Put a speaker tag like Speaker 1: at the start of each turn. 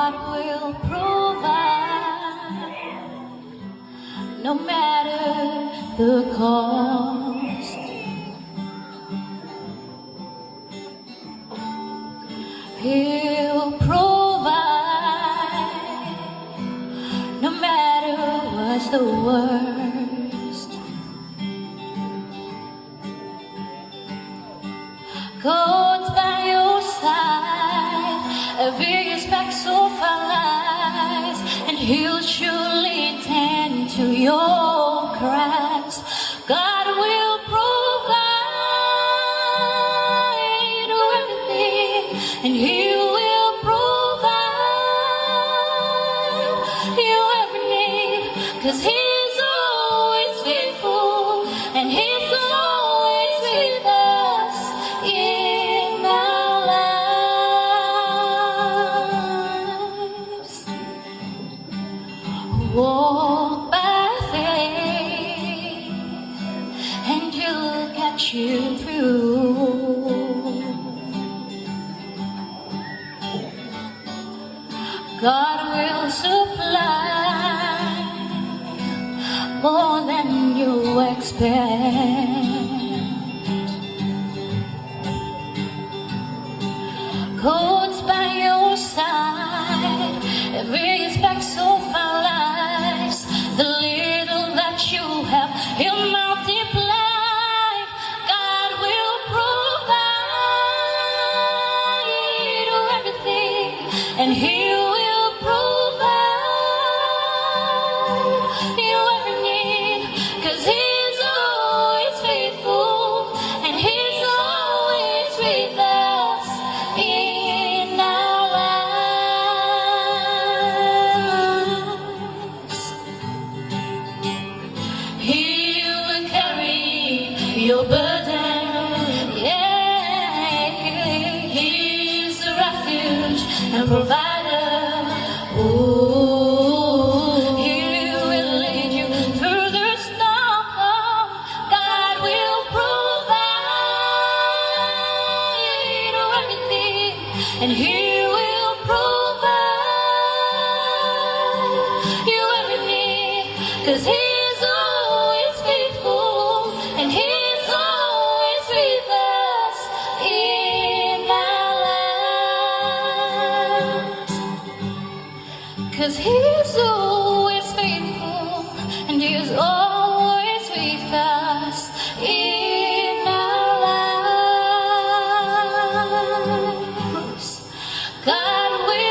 Speaker 1: God will provide, no matter the cost. He'll provide, no matter what's the worst. God's by your side, every aspect of our lives, and He'll surely tend to your cries. God will provide everything, and He will provide your every need, 'cause He's always faithful, and He's always with us in our lives. Walk by faith, and He'll get you through. God will supply more than you expect. God's by your side, every aspect of our lives. The little that you have, He'll multiply. God will provide everything, and He will provide your every need, 'cause He's always faithful, and He's always with us in our lives. He will carry your burden, yeah. He's a refuge and provider. Ooh, He will lead you through the storm. God will provide everything, and He will provide you every need, 'cause He's always faithful, and He's always with us in our lives. 'Cause He's always faithful, and He's always with us in our lives. God will